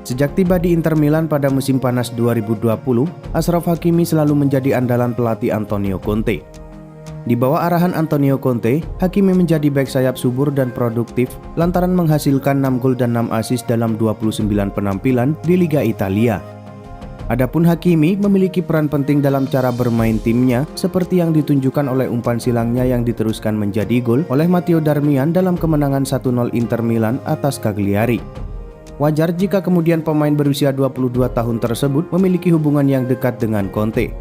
Sejak tiba di Inter Milan pada musim panas 2020, Achraf Hakimi selalu menjadi andalan pelatih Antonio Conte. Di bawah arahan Antonio Conte, Hakimi menjadi bek sayap subur dan produktif lantaran menghasilkan 6 gol dan 6 assist dalam 29 penampilan di Liga Italia. Adapun Hakimi memiliki peran penting dalam cara bermain timnya seperti yang ditunjukkan oleh umpan silangnya yang diteruskan menjadi gol oleh Matteo Darmian dalam kemenangan 1-0 Inter Milan atas Cagliari. Wajar jika kemudian pemain berusia 22 tahun tersebut memiliki hubungan yang dekat dengan Conte.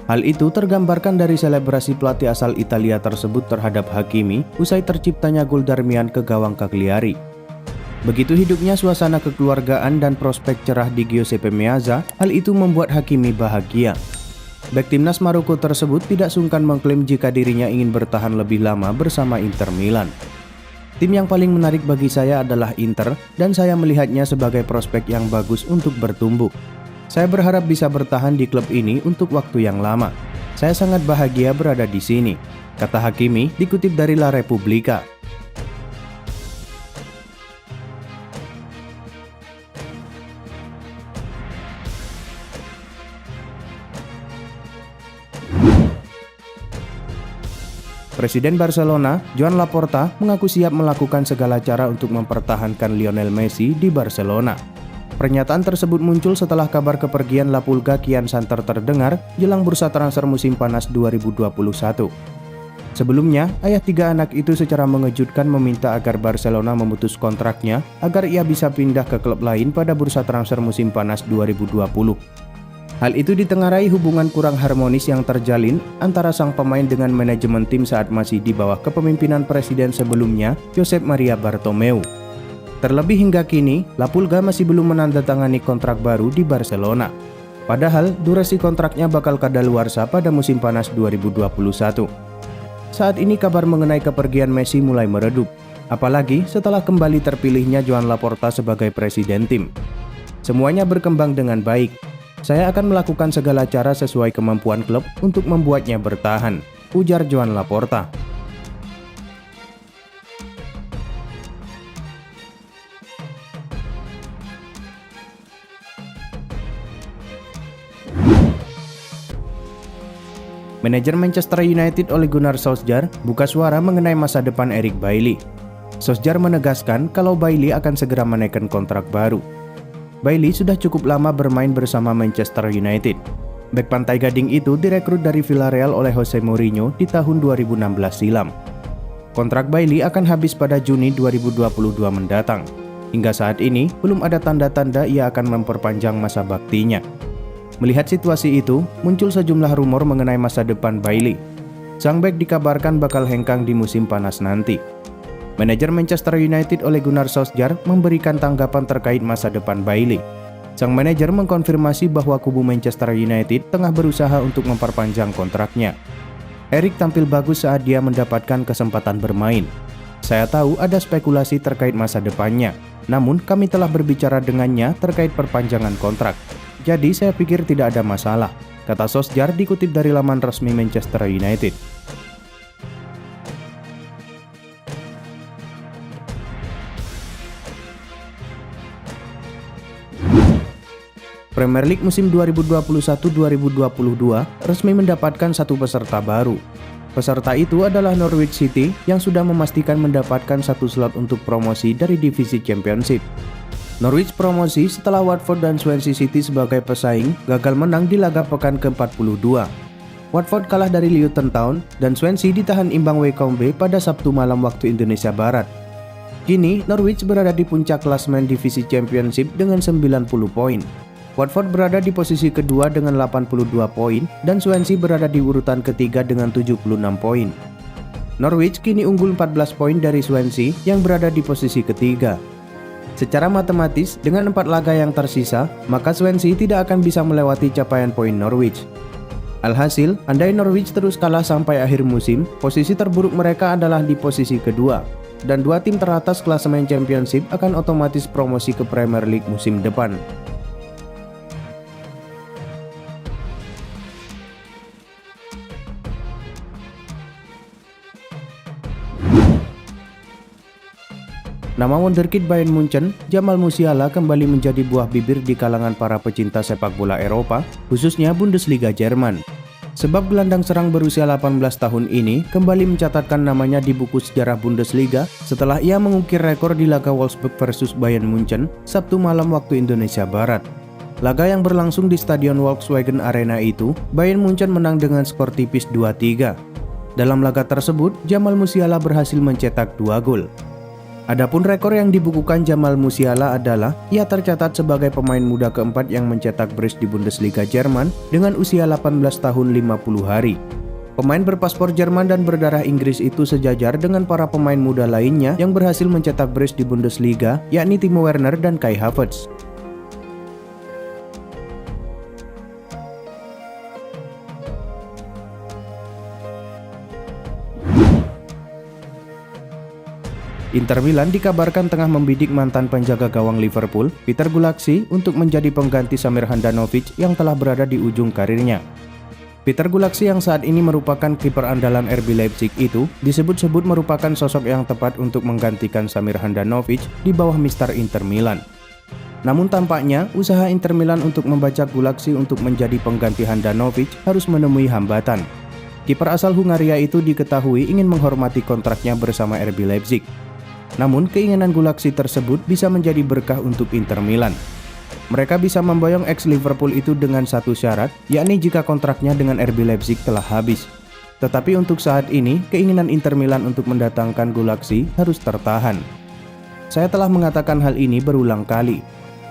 Hal itu tergambarkan dari selebrasi pelatih asal Italia tersebut terhadap Hakimi usai terciptanya gol Darmian ke gawang Cagliari. Begitu hidupnya suasana kekeluargaan dan prospek cerah di Giuseppe Meazza, hal itu membuat Hakimi bahagia. Bek timnas Maroko tersebut tidak sungkan mengklaim jika dirinya ingin bertahan lebih lama bersama Inter Milan. Tim yang paling menarik bagi saya adalah Inter dan saya melihatnya sebagai prospek yang bagus untuk bertumbuh. Saya berharap bisa bertahan di klub ini untuk waktu yang lama. Saya sangat bahagia berada di sini, kata Hakimi dikutip dari La Repubblica. Presiden Barcelona, Joan Laporta, mengaku siap melakukan segala cara untuk mempertahankan Lionel Messi di Barcelona. Pernyataan tersebut muncul setelah kabar kepergian La Pulga kian santer terdengar jelang bursa transfer musim panas 2021. Sebelumnya, ayah 3 anak itu secara mengejutkan meminta agar Barcelona memutus kontraknya agar ia bisa pindah ke klub lain pada bursa transfer musim panas 2020. Hal itu ditengarai hubungan kurang harmonis yang terjalin antara sang pemain dengan manajemen tim saat masih di bawah kepemimpinan presiden sebelumnya, Josep Maria Bartomeu. Terlebih hingga kini, La Pulga masih belum menandatangani kontrak baru di Barcelona. Padahal, durasi kontraknya bakal kadaluarsa pada musim panas 2021. Saat ini kabar mengenai kepergian Messi mulai meredup, apalagi setelah kembali terpilihnya Joan Laporta sebagai presiden tim. Semuanya berkembang dengan baik. Saya akan melakukan segala cara sesuai kemampuan klub untuk membuatnya bertahan, ujar Joan Laporta. Manajer Manchester United Ole Gunnar Solskjaer buka suara mengenai masa depan Eric Bailly. Solskjaer menegaskan kalau Bailly akan segera menaikkan kontrak baru. Bailly sudah cukup lama bermain bersama Manchester United. Bek Pantai Gading itu direkrut dari Villarreal oleh Jose Mourinho di tahun 2016 silam. Kontrak Bailly akan habis pada Juni 2022 mendatang. Hingga saat ini, belum ada tanda-tanda ia akan memperpanjang masa baktinya. Melihat situasi itu, muncul sejumlah rumor mengenai masa depan Bailly. Sang bek dikabarkan bakal hengkang di musim panas nanti. Manajer Manchester United Ole Gunnar Solskjaer memberikan tanggapan terkait masa depan Bailly. Sang manajer mengkonfirmasi bahwa kubu Manchester United tengah berusaha untuk memperpanjang kontraknya. Eric tampil bagus saat dia mendapatkan kesempatan bermain. Saya tahu ada spekulasi terkait masa depannya, namun kami telah berbicara dengannya terkait perpanjangan kontrak. Jadi saya pikir tidak ada masalah, kata Solskjaer dikutip dari laman resmi Manchester United. Premier League musim 2021-2022 resmi mendapatkan satu peserta baru. Peserta itu adalah Norwich City yang sudah memastikan mendapatkan satu slot untuk promosi dari divisi Championship. Norwich promosi setelah Watford dan Swansea City sebagai pesaing gagal menang di laga pekan ke-42. Watford kalah dari Luton Town dan Swansea ditahan imbang Wycombe pada Sabtu malam waktu Indonesia Barat. Kini Norwich berada di puncak klasemen divisi Championship dengan 90 poin. Watford berada di posisi kedua dengan 82 poin dan Swansea berada di urutan ketiga dengan 76 poin. Norwich kini unggul 14 poin dari Swansea yang berada di posisi ketiga. Secara matematis, dengan 4 laga yang tersisa, maka Swansea tidak akan bisa melewati capaian poin Norwich. Alhasil, andai Norwich terus kalah sampai akhir musim, posisi terburuk mereka adalah di posisi kedua. Dan 2 tim teratas klasemen Championship akan otomatis promosi ke Premier League musim depan. Nama wonderkid Bayern Munchen, Jamal Musiala kembali menjadi buah bibir di kalangan para pecinta sepak bola Eropa, khususnya Bundesliga Jerman. Sebab gelandang serang berusia 18 tahun ini kembali mencatatkan namanya di buku sejarah Bundesliga setelah ia mengukir rekor di laga Wolfsburg versus Bayern Munchen Sabtu malam waktu Indonesia Barat. Laga yang berlangsung di Stadion Volkswagen Arena itu, Bayern Munchen menang dengan skor tipis 2-3. Dalam laga tersebut, Jamal Musiala berhasil mencetak 2 gol. Adapun rekor yang dibukukan Jamal Musiala adalah ia tercatat sebagai pemain muda keempat yang mencetak brace di Bundesliga Jerman dengan usia 18 tahun 50 hari. Pemain berpaspor Jerman dan berdarah Inggris itu sejajar dengan para pemain muda lainnya yang berhasil mencetak brace di Bundesliga, yakni Timo Werner dan Kai Havertz. Inter Milan dikabarkan tengah membidik mantan penjaga gawang Liverpool, Peter Gulacsi, untuk menjadi pengganti Samir Handanovic yang telah berada di ujung karirnya. Peter Gulacsi yang saat ini merupakan kiper andalan RB Leipzig itu disebut-sebut merupakan sosok yang tepat untuk menggantikan Samir Handanovic di bawah Mister Inter Milan. Namun tampaknya usaha Inter Milan untuk membacak Gulacsi untuk menjadi pengganti Handanovic harus menemui hambatan. Kiper asal Hungaria itu diketahui ingin menghormati kontraknya bersama RB Leipzig. Namun, keinginan Gulacsi tersebut bisa menjadi berkah untuk Inter Milan. Mereka bisa memboyong ex-Liverpool itu dengan satu syarat, yakni jika kontraknya dengan RB Leipzig telah habis. Tetapi untuk saat ini, keinginan Inter Milan untuk mendatangkan Gulacsi harus tertahan. Saya telah mengatakan hal ini berulang kali.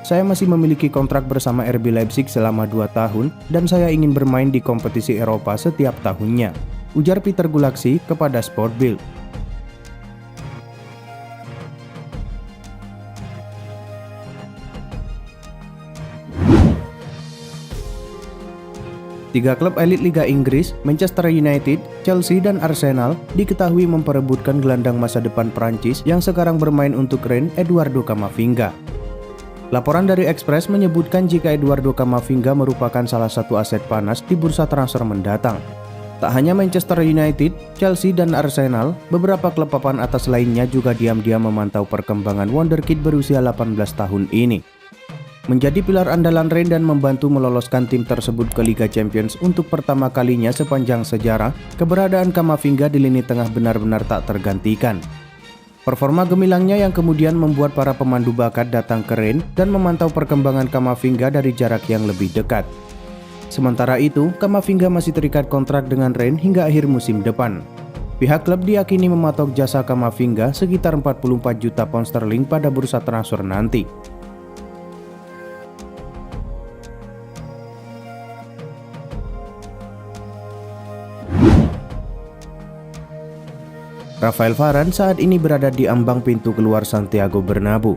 Saya masih memiliki kontrak bersama RB Leipzig selama 2 tahun dan saya ingin bermain di kompetisi Eropa setiap tahunnya, ujar Peter Gulacsi kepada Sport Bild. Tiga klub elit Liga Inggris, Manchester United, Chelsea, dan Arsenal diketahui memperebutkan gelandang masa depan Prancis yang sekarang bermain untuk Rennes, Eduardo Camavinga. Laporan dari Express menyebutkan jika Eduardo Camavinga merupakan salah satu aset panas di bursa transfer mendatang. Tak hanya Manchester United, Chelsea, dan Arsenal, beberapa klub papan atas lainnya juga diam-diam memantau perkembangan wonderkid berusia 18 tahun ini. Menjadi pilar andalan Rennes dan membantu meloloskan tim tersebut ke Liga Champions untuk pertama kalinya sepanjang sejarah, keberadaan Camavinga di lini tengah benar-benar tak tergantikan. Performa gemilangnya yang kemudian membuat para pemandu bakat datang ke Rennes dan memantau perkembangan Camavinga dari jarak yang lebih dekat. Sementara itu, Camavinga masih terikat kontrak dengan Rennes hingga akhir musim depan. Pihak klub diyakini mematok jasa Camavinga sekitar 44 juta pound sterling pada bursa transfer nanti. Rafael Varane saat ini berada di ambang pintu keluar Santiago Bernabeu.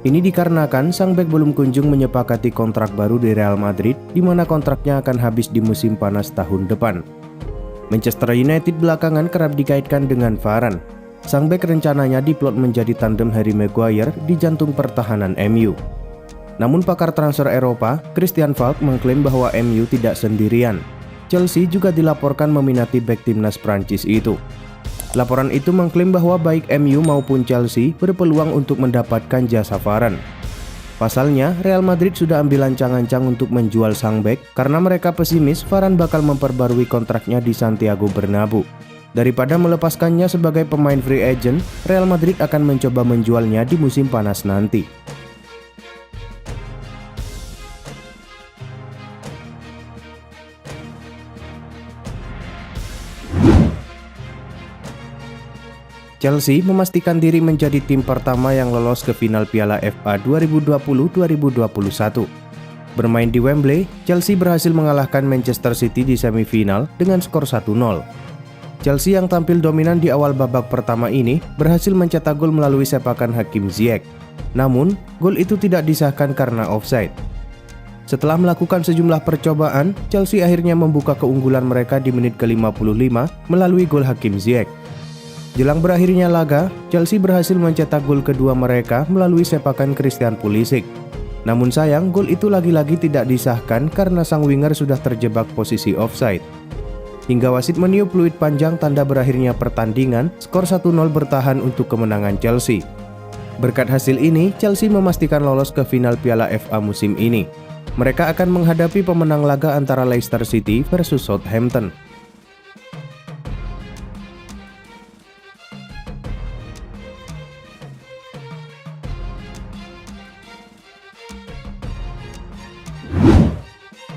Ini dikarenakan sang bek belum kunjung menyepakati kontrak baru di Real Madrid, di mana kontraknya akan habis di musim panas tahun depan. Manchester United belakangan kerap dikaitkan dengan Varane. Sang bek rencananya diplot menjadi tandem Harry Maguire di jantung pertahanan MU. Namun pakar transfer Eropa, Christian Falk mengklaim bahwa MU tidak sendirian. Chelsea juga dilaporkan meminati bek timnas Prancis itu. Laporan itu mengklaim bahwa baik MU maupun Chelsea berpeluang untuk mendapatkan jasa Varane. Pasalnya, Real Madrid sudah ambil ancang-ancang untuk menjual sang bek karena mereka pesimis Varane bakal memperbarui kontraknya di Santiago Bernabeu. Daripada melepaskannya sebagai pemain free agent, Real Madrid akan mencoba menjualnya di musim panas nanti. Chelsea memastikan diri menjadi tim pertama yang lolos ke final Piala FA 2020-2021. Bermain di Wembley, Chelsea berhasil mengalahkan Manchester City di semifinal dengan skor 1-0. Chelsea yang tampil dominan di awal babak pertama ini berhasil mencetak gol melalui sepakan Hakim Ziyech. Namun, gol itu tidak disahkan karena offside. Setelah melakukan sejumlah percobaan, Chelsea akhirnya membuka keunggulan mereka di menit ke-55 melalui gol Hakim Ziyech. Jelang berakhirnya laga, Chelsea berhasil mencetak gol kedua mereka melalui sepakan Christian Pulisic. Namun sayang, gol itu lagi-lagi tidak disahkan karena sang winger sudah terjebak posisi offside. Hingga wasit meniup peluit panjang tanda berakhirnya pertandingan, skor 1-0 bertahan untuk kemenangan Chelsea. Berkat hasil ini, Chelsea memastikan lolos ke final Piala FA musim ini. Mereka akan menghadapi pemenang laga antara Leicester City versus Southampton.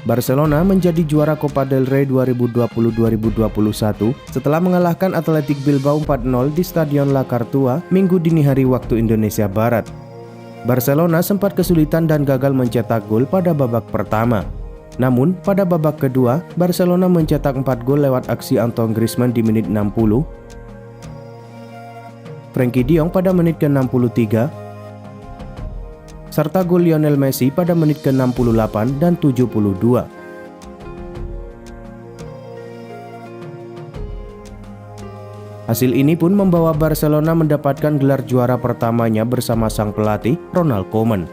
Barcelona menjadi juara Copa del Rey 2020-2021 setelah mengalahkan Athletic Bilbao 4-0 di Stadion La Cartua Minggu dini hari waktu Indonesia Barat. Barcelona sempat kesulitan dan gagal mencetak gol pada babak pertama. Namun, pada babak kedua, Barcelona mencetak 4 gol lewat aksi Antoine Griezmann di menit 60, Frenkie de Jong pada menit ke-63, serta gol Lionel Messi pada menit ke-68 dan 72. Hasil ini pun membawa Barcelona mendapatkan gelar juara pertamanya bersama sang pelatih Ronald Koeman.